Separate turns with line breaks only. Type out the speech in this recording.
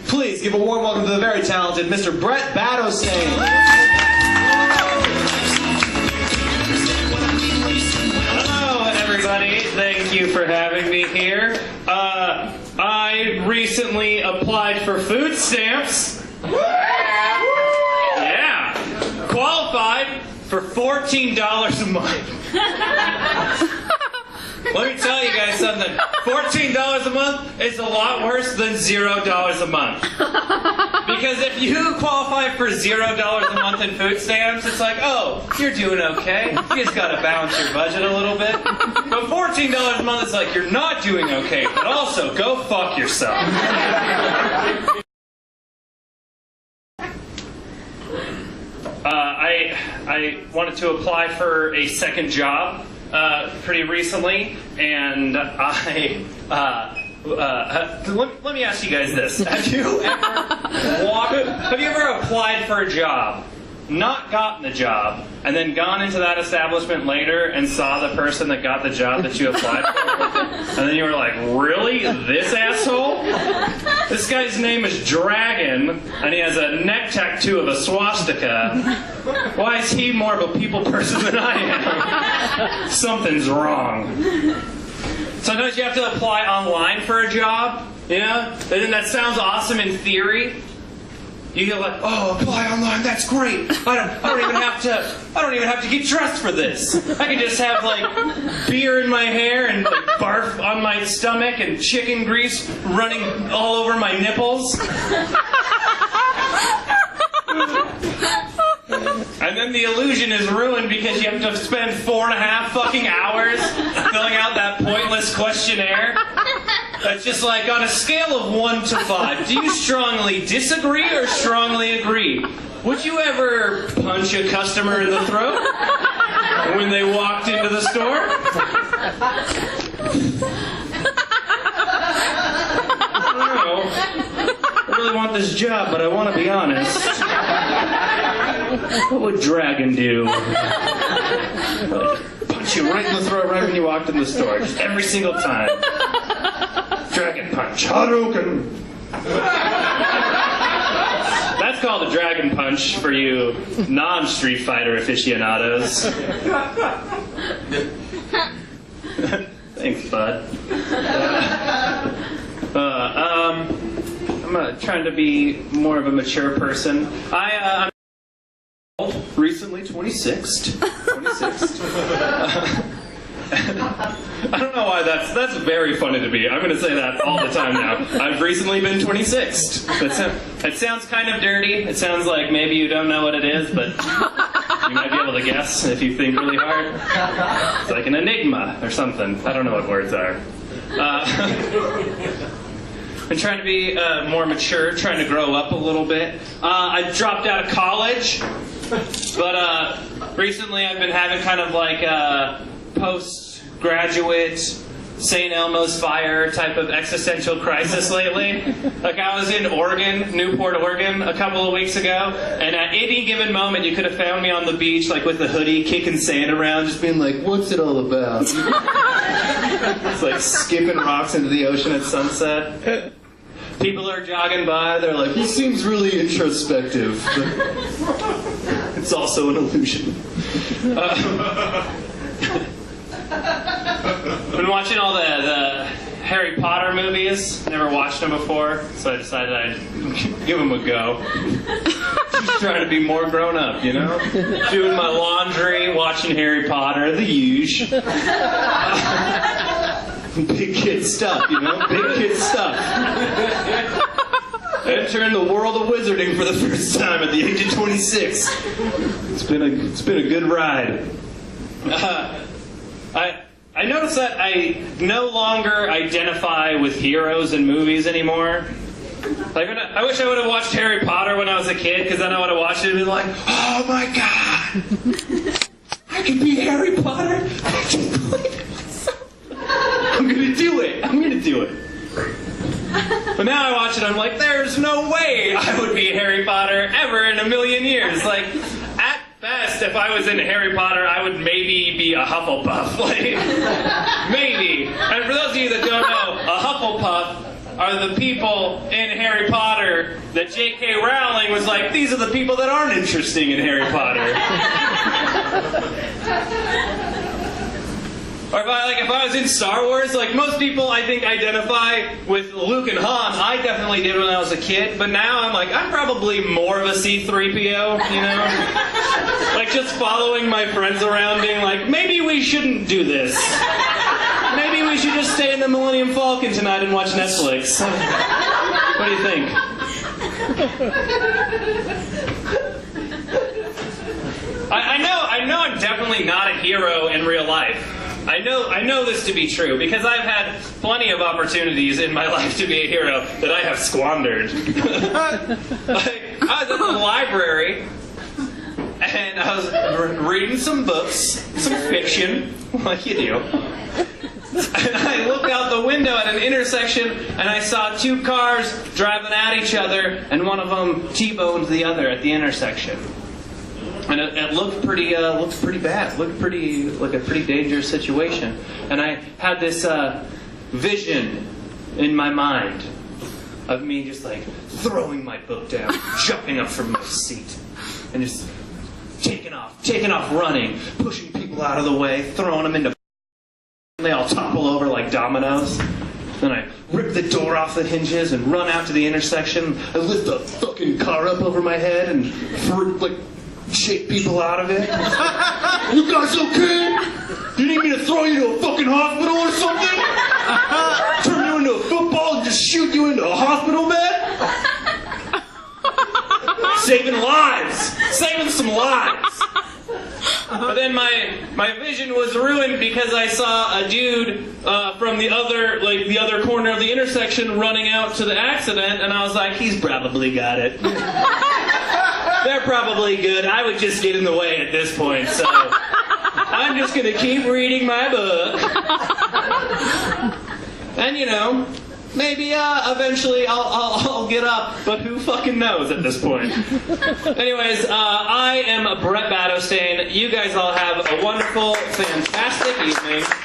Please give a warm welcome to the very talented Mr. Brett Badostain.
Hello, everybody. Thank you for having me here. I recently applied for food stamps. Yeah. Qualified for $14 a month. Let me tell you guys something. $14 a month is a lot worse than $0 a month. Because if you qualify for $0 a month in food stamps, it's like, oh, you're doing okay. You just got to balance your budget a little bit. But $14 a month is like, you're not doing okay, but also go fuck yourself. I wanted to apply for a second job pretty recently, and let me ask you guys this. Have you ever applied for a job, not gotten the job, and then gone into that establishment later and saw the person that got the job that you applied for? And then you were like, really? This asshole? This guy's name is Dragon, and he has a neck tattoo of a swastika. Why is he more of a people person than I am? Something's wrong. Sometimes you have to apply online for a job, you know? And that sounds awesome in theory. You get like, oh, apply online, that's great. I don't even have to get dressed for this. I can just have like beer in my hair and like barf on my stomach and chicken grease running all over my nipples. And then the illusion is ruined because you have to spend 4.5 fucking hours filling out that pointless questionnaire. That's just like, on a scale of 1 to 5, do you strongly disagree or strongly agree? Would you ever punch a customer in the throat when they walked into the store? I don't know. I really want this job, but I want to be honest. What would Dragon do? Punch you right in the throat right when you walked in the store, just every single time. Dragon punch. Hadouken. That's called a dragon punch for you non-Street Fighter aficionados. Thanks, bud. I'm trying to be more of a mature person. I'm recently 26th. I don't know why that's very funny to me. I'm going to say that all the time now. I've recently been 26th. It sounds kind of dirty. It sounds like maybe you don't know what it is, but you might be able to guess if you think really hard. It's like an enigma or something. I don't know what words are. I'm trying to be more mature, trying to grow up a little bit. I dropped out of college, but recently I've been having kind of like postgraduate St. Elmo's fire type of existential crisis lately. Like, I was in Oregon, Newport, Oregon, a couple of weeks ago, and at any given moment you could have found me on the beach, like with a hoodie, kicking sand around, just being like, what's it all about? It's like skipping rocks into the ocean at sunset. People are jogging by, they're like, he seems really introspective. But it's also an illusion. Been watching all the Harry Potter movies. Never watched them before, so I decided I'd give them a go. Just trying to be more grown up, you know? Doing my laundry, watching Harry Potter, the huge. Big kid stuff, you know? Big kid stuff. Entering the world of wizarding for the first time at the age of 26. It's been a good ride. I noticed that I no longer identify with heroes in movies anymore. Like, I wish I would have watched Harry Potter when I was a kid, because then I would have watched it and been like, oh my god, I could be Harry Potter. I can play myself. I'm gonna do it. But now I watch it, I'm like, there's no way I would be Harry Potter ever in a million years. Like, at best, if I was in Harry Potter, I would maybe be a Hufflepuff. Like, maybe. And for those of you that don't know, a Hufflepuff are the people in Harry Potter that J.K. Rowling was like, these are the people that aren't interesting in Harry Potter. Or if I was in Star Wars, like most people I think identify with Luke and Han. I definitely did when I was a kid, but now I'm like, I'm probably more of a C-3PO, you know? Like just following my friends around being like, maybe we shouldn't do this. Maybe we should just stay in the Millennium Falcon tonight and watch Netflix. What do you think? I know I'm definitely not a hero in real life. I know this to be true because I've had plenty of opportunities in my life to be a hero that I have squandered. Like, I was at the library and I was reading some books, some fiction, like you do. And I looked out the window at an intersection and I saw two cars driving at each other and one of them T-boned the other at the intersection. And it looked pretty bad. It looked like a pretty dangerous situation. And I had this vision in my mind of me just like throwing my book down, jumping up from my seat, and just taking off running, pushing people out of the way, throwing them into. They all topple over like dominoes. Then I rip the door off the hinges and run out to the intersection. I lift the fucking car up over my head and shake people out of it. You guys okay? Do you need me to throw you to a fucking hospital or something? Turn you into a football and just shoot you into a hospital bed? Saving lives! Saving some lives! But then my vision was ruined because I saw a dude from the other corner of the intersection running out to the accident, and I was like, he's probably got it. They're probably good. I would just get in the way at this point, so I'm just gonna keep reading my book. And you know, maybe eventually I'll get up, but who fucking knows at this point. Anyways, I am Brett Badostain. You guys all have a wonderful, fantastic evening.